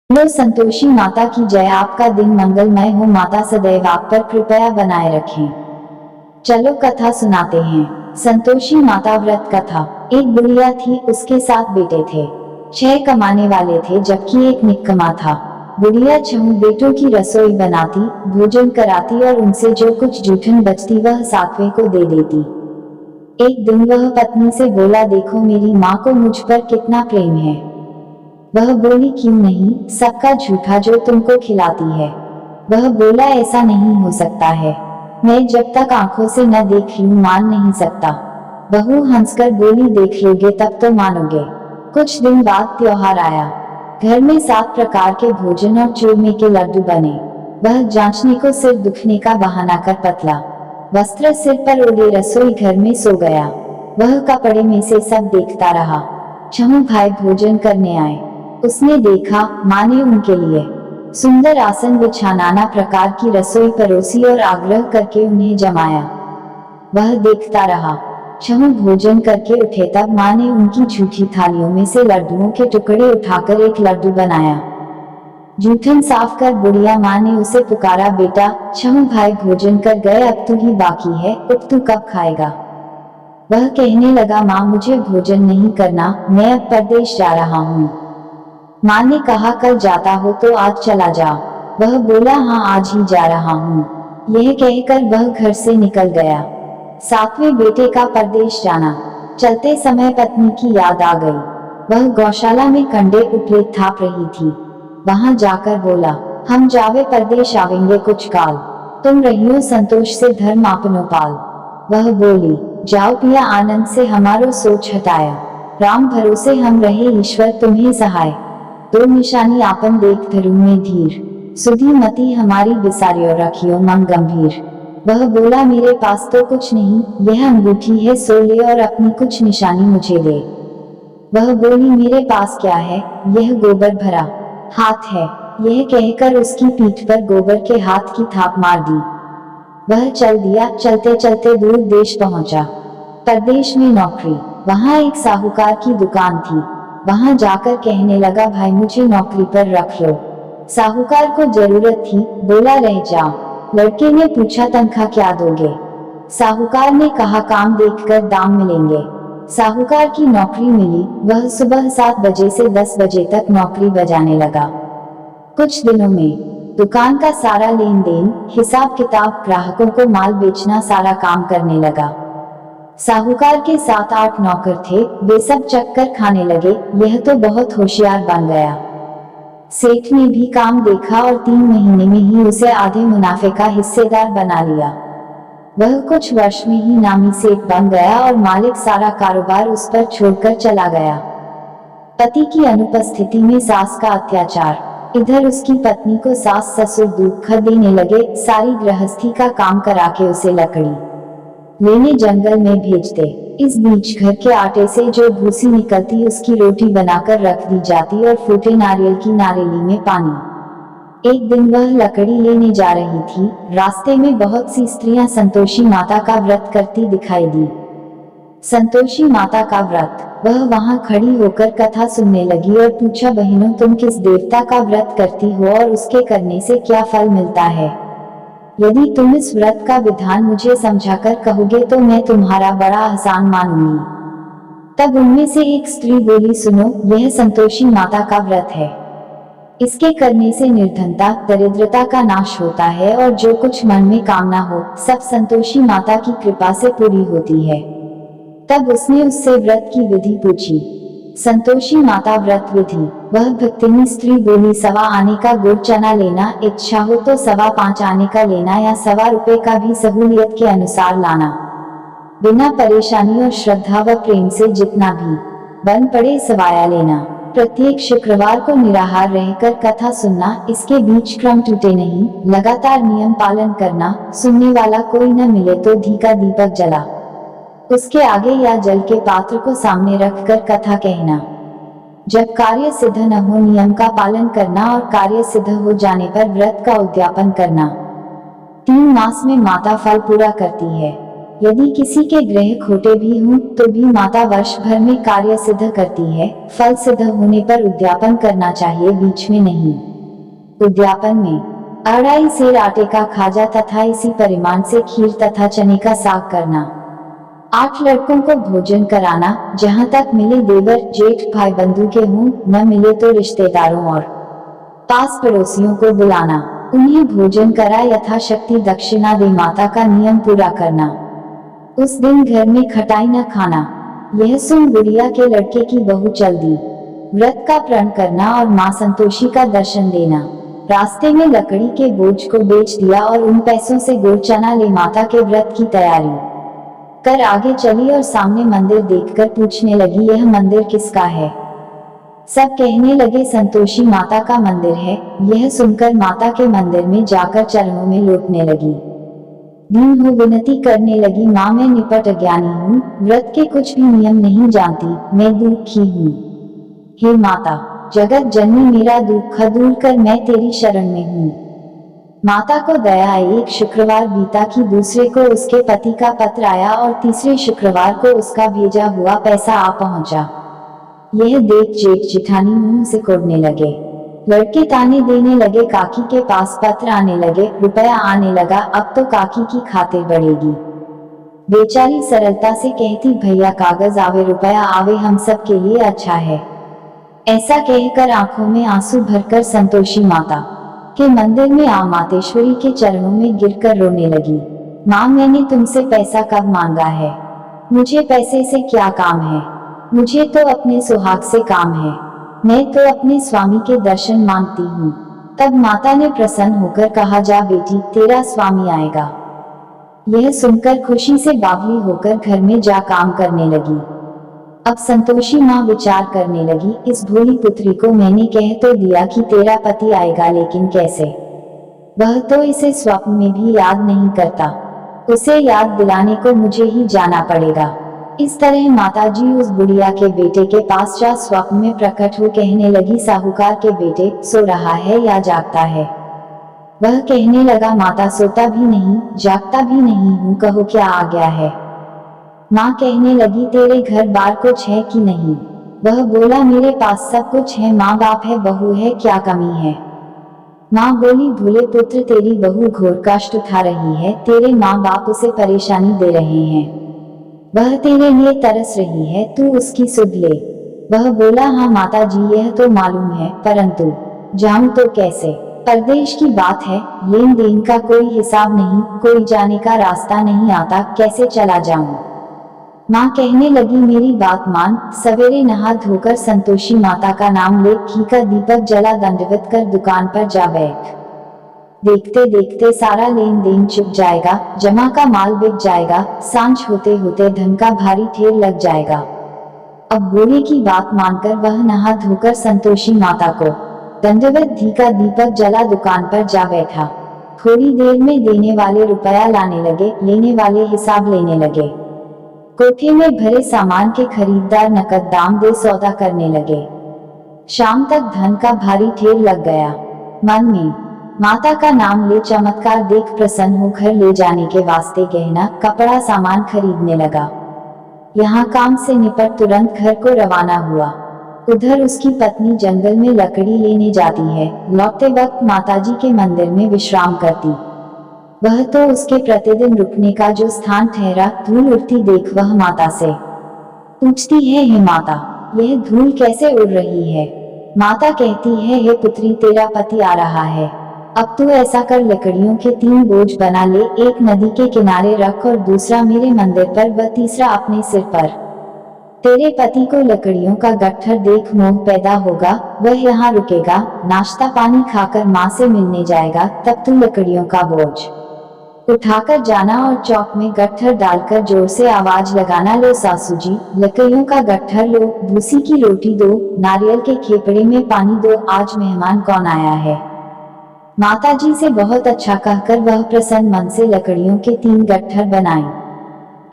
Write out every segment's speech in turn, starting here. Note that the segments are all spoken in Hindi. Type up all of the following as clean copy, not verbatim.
लो संतोषी माता की जय। आपका दिन मंगलमय हो। माता सदैव आप पर कृपया बनाए रखें। चलो कथा सुनाते हैं। संतोषी माता व्रत कथा। एक बुढ़िया थी, उसके 7 बेटे थे। 6 कमाने वाले थे जबकि एक निक्कमा था। बुढ़िया 6 बेटों की रसोई बनाती, भोजन कराती और उनसे जो कुछ जूठन बचती वह 7वें को दे देती। एक दिन वह पत्नी से बोला, देखो मेरी माँ को मुझ पर कितना प्रेम है। वह बोली, क्यों नहीं, सबका झूठा जो तुमको खिलाती है। वह बोला, ऐसा नहीं हो सकता है, मैं जब तक आंखों से न देख लूं मान नहीं सकता। बहू हंसकर बोली, देख लोगे तब तो मानोगे। कुछ दिन बाद त्योहार आया। घर में 7 प्रकार के भोजन और चूरमे के लड्डू बने। वह जांचने को सिर दुखने का बहाना कर पतला वस्त्र सिर पर ओढ़े रसोई घर में सो गया। वह कपड़े में से सब देखता रहा। 6 भाई भोजन करने आए। उसने देखा, माँ ने उनके लिए सुंदर आसन बिछा नाना प्रकार की रसोई परोसी और आग्रह करके उन्हें जमाया। वह देखता रहा। 6 भोजन करके उठे तब माँ ने उनकी झूठी थालियों में से लड्डुओं के टुकड़े उठाकर एक लड्डू बनाया। जूठन साफ कर बुढ़िया माँ ने उसे पुकारा, बेटा 6 भाई भोजन कर गए, अब तू ही बाकी है, उठ तू कब खाएगा। वह कहने लगा, माँ मुझे भोजन नहीं करना, मैं अब परदेश जा रहा हूँ। माँ ने कहा, कल जाता हो तो आज चला जा। वह बोला, हाँ आज ही जा रहा हूँ। यह कहकर वह घर से निकल गया। 7वें बेटे का परदेश जाना। चलते समय पत्नी की याद आ गई। वह गौशाला में कंडे उपले थाप रही थी। वहां जाकर बोला, हम जावे परदेश आवेंगे कुछ काल, तुम रहियो संतोष से धर्म आपनो पाल। वह बोली, जाओ पिया आनंद से हमारो सोच हटाया, राम भरोसे हम रहे ईश्वर तुम्हें सहाय। 2 निशानी आपन देख धरू में धीर, सुधी मती हमारी बिसारियो रखियो मन गंभीर। वह बोला, मेरे पास तो कुछ नहीं, यह अंगूठी है सो ले और अपनी कुछ निशानी मुझे दे। वह बोली, मेरे पास क्या है, यह गोबर भरा हाथ है। यह कहकर उसकी पीठ पर गोबर के हाथ की थाप मार दी। वह चल दिया। चलते चलते दूर देश पहुंचा। परदेश में नौकरी। वहां एक साहूकार की दुकान थी। वहां जाकर कहने लगा, भाई मुझे नौकरी पर रख लो। साहूकार को जरूरत थी, बोला रह जाओ। लड़के ने पूछा, तनख्वाह क्या दोगे। साहूकार ने कहा, काम देखकर दाम मिलेंगे। साहूकार की नौकरी मिली। वह सुबह 7 बजे से 10 बजे तक नौकरी बजाने लगा। कुछ दिनों में दुकान का सारा लेन देन, हिसाब किताब, ग्राहकों को माल बेचना, सारा काम करने लगा। साहूकार के 7-8 नौकर थे, वे सब चक्कर खाने लगे, यह तो बहुत होशियार बन गया। सेठ ने भी काम देखा और 3 महीने में ही उसे आधे मुनाफे का हिस्सेदार बना लिया। वह कुछ वर्ष में ही नामी सेठ बन गया और मालिक सारा कारोबार उस पर छोड़कर चला गया। पति की अनुपस्थिति में सास का अत्याचार। इधर उसकी पत्नी को सास ससुर दुख देने लगे, सारी गृहस्थी का काम करा के उसे लकड़ी लेने जंगल में भेजते। इस बीच घर के आटे से जो भूसी निकलती उसकी रोटी बनाकर रख दी जाती और फूटे नारियल की नारेली में पानी। एक दिन वह लकड़ी लेने जा रही थी। रास्ते में बहुत सी स्त्रियां संतोषी माता का व्रत करती दिखाई दी। संतोषी माता का व्रत। वह वहां खड़ी होकर कथा सुनने लगी और पूछा, बहनों तुम किस देवता का व्रत करती हो और उसके करने से क्या फल मिलता है। यदि तुम इस व्रत का विधान मुझे समझाकर कहोगे तो मैं तुम्हारा बड़ा आसान मानूंगी। तब उनमें से एक स्त्री बोली, सुनो, यह संतोषी माता का व्रत है। इसके करने से निर्धनता, दरिद्रता का नाश होता है और जो कुछ मन में कामना हो सब संतोषी माता की कृपा से पूरी होती है। तब उसने उससे व्रत की विधि पूछी। संतोषी माता व्रत विधि। वह भक्तिनी स्त्री बोली, 1.25 आने का गुड़ चना लेना, इच्छा हो तो 5.25 आने का लेना या 1.25 रुपए का भी सहूलियत के अनुसार लाना। बिना परेशानी और श्रद्धा व प्रेम से जितना भी बन पड़े सवाया लेना। प्रत्येक शुक्रवार को निराहार रहकर कथा सुनना, इसके बीच क्रम टूटे नहीं, लगातार नियम पालन करना। सुनने वाला कोई न मिले तो घी का दीपक जला उसके आगे या जल के पात्र को सामने रखकर कथा कहना। जब कार्य सिद्ध न हो नियम का पालन करना और कार्य सिद्ध हो जाने पर व्रत का उद्यापन करना। 3 मास में माता फल पूरा करती है। यदि किसी के ग्रह खोटे भी हों तो भी माता वर्ष भर में कार्य सिद्ध करती है। फल सिद्ध होने पर उद्यापन करना चाहिए, बीच में नहीं। उद्यापन में 2.5 सेर आटे का खाजा तथा इसी परिमाण से खीर तथा चने का साग करना। 8 लड़कों को भोजन कराना, जहां तक मिले देवर जेठ भाई बंधु के हों, न मिले तो रिश्तेदारों और पास पड़ोसियों को बुलाना, उन्हें भोजन करा यथाशक्ति दक्षिणा दे माता का नियम पूरा करना। उस दिन घर में खटाई न खाना। यह सुन गुड़िया के लड़के की बहू चल दी। व्रत का प्रण करना और मां संतोषी का दर्शन देना। रास्ते में लकड़ी के बोझ को बेच दिया और उन पैसों से गुड़ चना ले माता के व्रत की तैयारी कर आगे चली और सामने मंदिर देखकर पूछने लगी, यह मंदिर किसका है? सब कहने लगे संतोषी माता का मंदिर है। यह सुनकर माता के मंदिर में जाकर चरणों में लौटने लगी। दीन हो विनती करने लगी, माँ मैं निपट अज्ञानी हूँ, व्रत के कुछ भी नियम नहीं जानती, मैं दुखी हूँ। हे माता जगत जननी मेरा दुख दूर कर, मैं तेरी शरण में हूँ। माता को दया आई। एक शुक्रवार बीता कि दूसरे को उसके पति का पत्र आया और तीसरे शुक्रवार को उसका भेजा हुआ पैसा आ पहुंचा। यह देख जेठ जिठानी मुंह से कोड़ने लगे। लड़के ताने देने लगे, काकी के पास पत्र आने लगे, रुपया आने लगा, अब तो काकी की खातिर बढ़ेगी। बेचारी सरलता से कहती, भैया कागज आवे रुपया आवे हम सब के लिए अच्छा है। ऐसा कहकर आंखों में आंसू भरकर संतोषी माता के मंदिर में आ मातेश्वरी के चरणों में गिरकर रोने लगी। माँ मैंने तुमसे पैसा कब मांगा है? मुझे पैसे से क्या काम है? मुझे तो अपने सुहाग से काम है। मैं तो अपने स्वामी के दर्शन मांगती हूँ। तब माता ने प्रसन्न होकर कहा, जा बेटी तेरा स्वामी आएगा। यह सुनकर खुशी से बावली होकर घर में जा काम करने लगी। अब संतोषी माँ विचार करने लगी, इस भोली पुत्री को मैंने कह तो दिया कि तेरा पति आएगा, लेकिन कैसे? वह तो इसे स्वप्न में भी याद नहीं करता। उसे याद दिलाने को मुझे ही जाना पड़ेगा। इस तरह माताजी उस बुढ़िया के बेटे के पास जा स्वप्न में प्रकट हो कहने लगी, साहूकार के बेटे सो रहा है या जागता है? वह कहने लगा, माता सोता भी नहीं जागता भी नहीं हूँ, कहो क्या आ गया है? माँ कहने लगी, तेरे घर बार कुछ है कि नहीं? वह बोला, मेरे पास सब कुछ है, माँ बाप है, बहू है, क्या कमी है? माँ बोली, भूले पुत्र तेरी बहू घोर कष्ट उठा रही है, तेरे माँ बाप उसे परेशानी दे रहे हैं। वह तेरे लिए तरस रही है, तू उसकी सुध ले। वह बोला, हाँ माता जी यह तो मालूम है, परंतु जाऊं तो कैसे? परदेश की बात है, लेन देन का कोई हिसाब नहीं, कोई जाने का रास्ता नहीं आता, कैसे चला जाऊं? माँ कहने लगी, मेरी बात मान, सवेरे नहा धोकर संतोषी माता का नाम ले, घी का दीपक जला, दंडवत कर दुकान पर जा बैठ। देखते देखते सारा लेन देन चुक जाएगा, जमा का माल बिक जाएगा, सांझ होते होते धन का भारी ढेर लग जाएगा। अब बूढ़े की बात मानकर वह नहा धोकर संतोषी माता को दंडवत घी का दीपक जला दुकान पर जा बैठा। थोड़ी देर में देने वाले रुपया लाने लगे, लेने वाले हिसाब लेने लगे। कोठे में भरे सामान के खरीदार नकद दाम दे सौदा करने लगे। शाम तक धन का भारी ढेर लग गया। मन में माता का नाम ले चमत्कार देख प्रसन्न हो घर ले जाने के वास्ते गहना कपड़ा सामान खरीदने लगा। यहाँ काम से निपट तुरंत घर को रवाना हुआ। उधर उसकी पत्नी जंगल में लकड़ी लेने जाती है, लौटते वक्त माताजी के मंदिर में विश्राम करती। वह तो उसके प्रतिदिन रुकने का जो स्थान ठहरा, धूल उड़ती देख वह माता से पूछती है, हे माता यह धूल कैसे उड़ रही है? माता कहती है, हे पुत्री तेरा पति आ रहा है, अब तू ऐसा कर लकड़ियों के 3 बोझ बना ले, एक नदी के किनारे रख और दूसरा मेरे मंदिर पर व तीसरा अपने सिर पर। तेरे पति को लकड़ियों का गट्ठर देख मोह पैदा होगा, वह यहाँ रुकेगा, नाश्ता पानी खाकर माँ से मिलने जाएगा, तब तू लकड़ियों का बोझ उठाकर जाना और चौक में गट्ठर डालकर जोर से आवाज लगाना, लो सासू जी लकड़ियों का गट्ठर लो, भूसी की रोटी दो, नारियल के खेपड़े में पानी दो, आज मेहमान कौन आया है? माताजी से बहुत अच्छा कहकर वह प्रसन्न मन से लकड़ियों के 3 गट्ठर बनाए,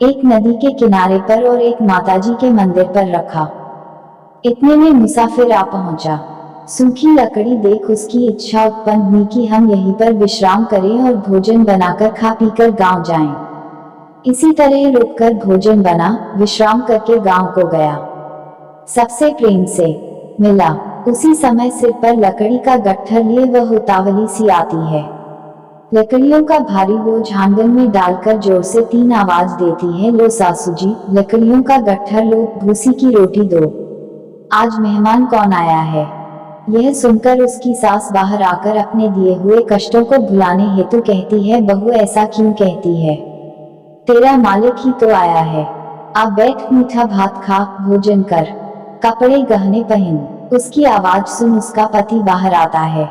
एक नदी के किनारे पर और एक माताजी के मंदिर पर रखा। इतने में मुसाफिर आ पहुंचा। सूखी लकड़ी देख उसकी इच्छा उत्पन्न हुई कि हम यहीं पर विश्राम करें और भोजन बनाकर खा पीकर गांव जाएं। इसी तरह रुककर भोजन बना, विश्राम करके गांव को गया। सबसे प्रेम से मिला। उसी समय सिर पर लकड़ी का गट्ठर लिए वह उतावली सी आती है। लकड़ियों का भारी बोझ आंगन में डालकर जोर से 3 आवाज देती है, लो सासू जी, लकड़ियों का गट्ठर लो, भूसी की रोटी दो। आज मेहमान कौन आया है? यह सुनकर उसकी सास बाहर आकर अपने दिए हुए कष्टों को भुलाने हेतु कहती है, बहू ऐसा क्यों कहती है? तेरा मालिक ही तो आया है। अब बैठ, मीठा भात खा, भोजन कर, कपड़े गहने पहन। उसकी आवाज सुन उसका पति बाहर आता है।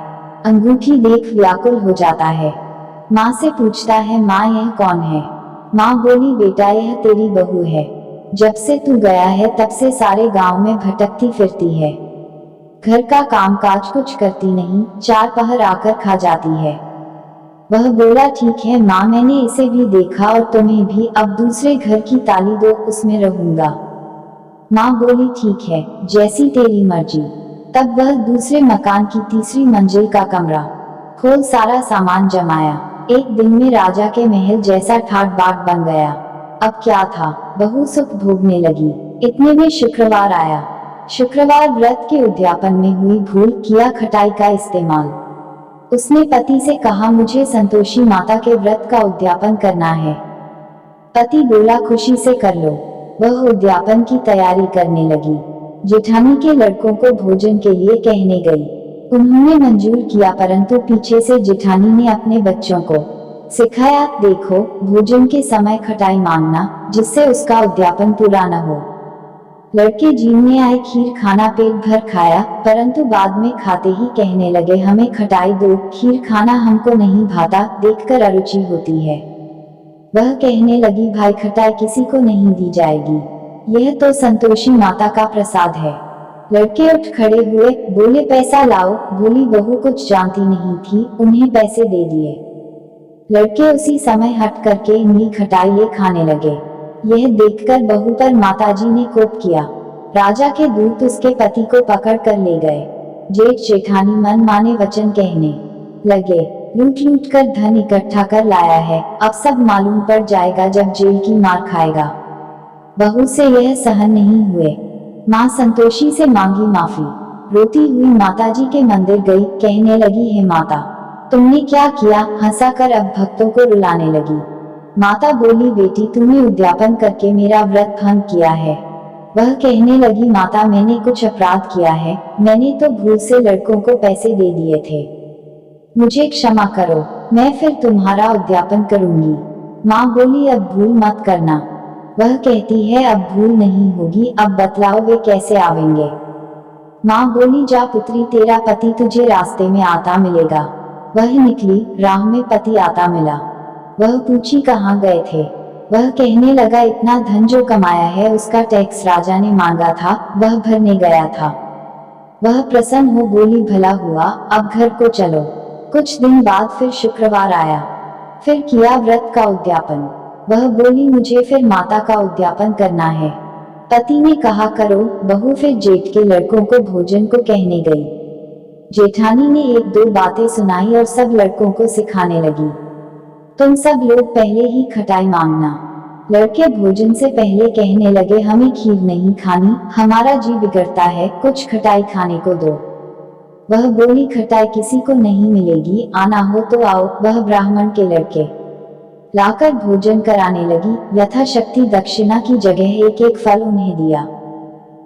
अंगूठी देख व्याकुल हो जाता है। माँ से पूछता है, माँ यह कौन है? माँ बोली, बेटा यह तेरी बहू है। जब से तू गया है तब से सारे गांव में भटकती फिरती है। घर का काम काज कुछ करती नहीं, 4 पहर आकर खा जाती है। वह बोला, ठीक है माँ, मैंने इसे भी देखा और तुम्हें भी, अब दूसरे घर की ताली दो, उसमें रहूंगा। माँ बोली, ठीक है, जैसी तेरी मर्जी। तब वह दूसरे मकान की तीसरी मंजिल का कमरा खोल सारा सामान जमाया। एक दिन में राजा के महल जैसा ठाट बाट बन गया। अब क्या था, बहू सुख भोगने लगी। इतने में शुक्रवार आया। शुक्रवार व्रत के उद्यापन में हुई भूल, किया खटाई का इस्तेमाल। उसने पति से कहा, मुझे संतोषी माता के व्रत का उद्यापन करना है। पति बोला, खुशी से कर लो। वह उद्यापन की तैयारी करने लगी। जेठानी के लड़कों को भोजन के लिए कहने गई। उन्होंने मंजूर किया, परंतु पीछे से जेठानी ने अपने बच्चों को सिखाया, देखो भोजन के समय खटाई मांगना, जिससे उसका उद्यापन पूरा न हो। लड़के जीवने आए खीर खाना, पेट भर खाया, परंतु बाद में खाते ही कहने लगे, हमें खटाई दो, खीर खाना हमको नहीं भाता, देखकर अरुचि होती है। वह कहने लगी, भाई खटाई किसी को नहीं दी जाएगी, यह तो संतोषी माता का प्रसाद है। लड़के उठ खड़े हुए, बोले, पैसा लाओ। बोली बहू कुछ जानती नहीं थी, उन्हें पैसे दे दिए। लड़के उसी समय हट करके इमली खटाई ले खाने लगे। यह देखकर बहू पर माताजी ने कोप किया। राजा के दूत उसके पति को पकड़ कर ले गए। जेठ जेठानी मन माने वचन कहने लगे, लूट लूट कर धन इकट्ठा कर लाया है, अब सब मालूम पड़ जाएगा जब जेल की मार खाएगा। बहू से यह सहन नहीं हुए। माँ संतोषी से मांगी माफी। रोती हुई माताजी के मंदिर गई, कहने लगी, हे माता, तुमने क्या किया? हंसाकर अब भक्तों को रुलाने लगी। माता बोली, बेटी तूने उद्यापन करके मेरा व्रत भंग किया है। वह कहने लगी, माता मैंने कुछ अपराध किया है, मैंने तो भूल से लड़कों को पैसे दे दिए थे, मुझे क्षमा करो, मैं फिर तुम्हारा उद्यापन करूंगी। माँ बोली, अब भूल मत करना। वह कहती है, अब भूल नहीं होगी, अब बतलाओ वे कैसे आवेंगे? माँ बोली, जा पुत्री, तेरा पति तुझे रास्ते में आता मिलेगा। वह निकली, राह में पति आता मिला। वह पूछी, कहाँ गए थे? वह कहने लगा, इतना धन जो कमाया है उसका टैक्स राजा ने मांगा था, वह भरने गया था। वह प्रसन्न हो बोली, भला हुआ, अब घर को चलो। कुछ दिन बाद फिर शुक्रवार आया। फिर किया व्रत का उद्यापन। वह बोली, मुझे फिर माता का उद्यापन करना है। पति ने कहा, करो। बहू फिर जेठ के लड़कों को भोजन को कहने गई। जेठानी ने 1-2 बातें सुनाई और सब लड़कों को सिखाने लगी, तुम सब लोग पहले ही खटाई मांगना। लड़के भोजन से पहले कहने लगे, हमें खीर नहीं खानी, हमारा जी बिगड़ता है, कुछ खटाई खाने को दो। वह बोली, खटाई किसी को नहीं मिलेगी, आना हो तो आओ। वह ब्राह्मण के लड़के लाकर भोजन कराने लगी। यथाशक्ति दक्षिणा की जगह 1-1 फल उन्हें दिया।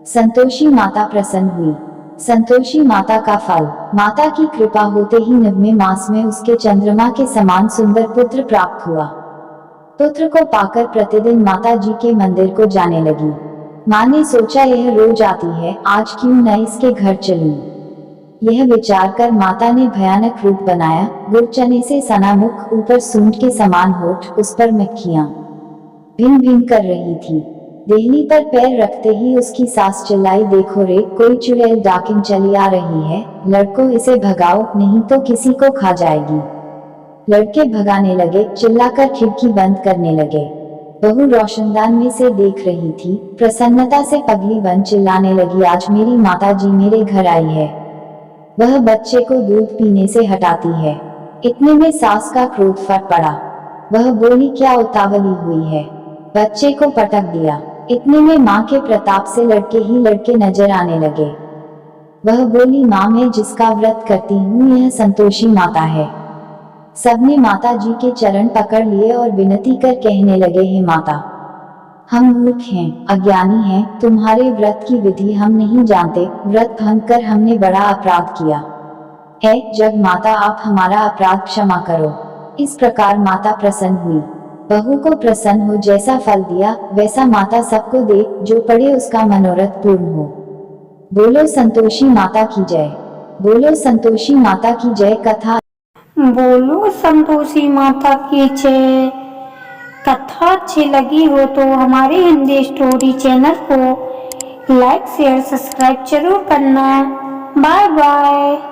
संतोषी माता प्रसन्न हुई। संतोषी माता का फल, माता की कृपा होते ही 9वें मास में उसके चंद्रमा के समान सुंदर पुत्र प्राप्त हुआ। पुत्र को पाकर प्रतिदिन माता जी के मंदिर को जाने लगी। माँ ने सोचा, यह रोज आती है, आज क्यों न इसके घर चलूं। यह विचार कर माता ने भयानक रूप बनाया। गुड़ चने से सना मुख, ऊपर सूंड के समान होठ, उस पर मक्खियां भिन भिन कर रही थी। देहली पर पैर रखते ही उसकी सास चिल्लाई, देखो रे, कोई चुड़ैल डाकिन चली आ रही है, लड़कों इसे भगाओ, नहीं तो किसी को खा जाएगी। लड़के भगाने लगे, चिल्लाकर खिड़की बंद करने लगे। बहू रोशनदान में से देख रही थी, प्रसन्नता से पगली बन चिल्लाने लगी, आज मेरी माता जी मेरे घर आई है। वह बच्चे को दूध पीने से हटाती है। इतने में सास का क्रोध फट पड़ा। वह बोली, क्या उतावली हुई है, बच्चे को पटक दिया। इतने में माँ के प्रताप से लड़के ही लड़के नजर आने लगे। वह बोली, माँ मैं जिसका व्रत करती हूँ यह संतोषी माता है। सबने माता जी के चरण पकड़ लिए और विनती कर कहने लगे, हे माता, हम मूर्ख हैं, अज्ञानी हैं, तुम्हारे व्रत की विधि हम नहीं जानते, व्रत भंग कर हमने बड़ा अपराध किया है, जग माता आप हमारा अपराध क्षमा करो। इस प्रकार माता प्रसन्न हुई। बहू को प्रसन्न हो जैसा फल दिया वैसा माता सबको दे, जो पड़े उसका मनोरथ पूर्ण हो। बोलो संतोषी माता की जय। बोलो संतोषी माता की जय। कथा। बोलो संतोषी माता की जय। कथा अच्छी लगी हो तो हमारे हिंदी स्टोरी चैनल को लाइक शेयर सब्सक्राइब जरूर करना। Bye bye.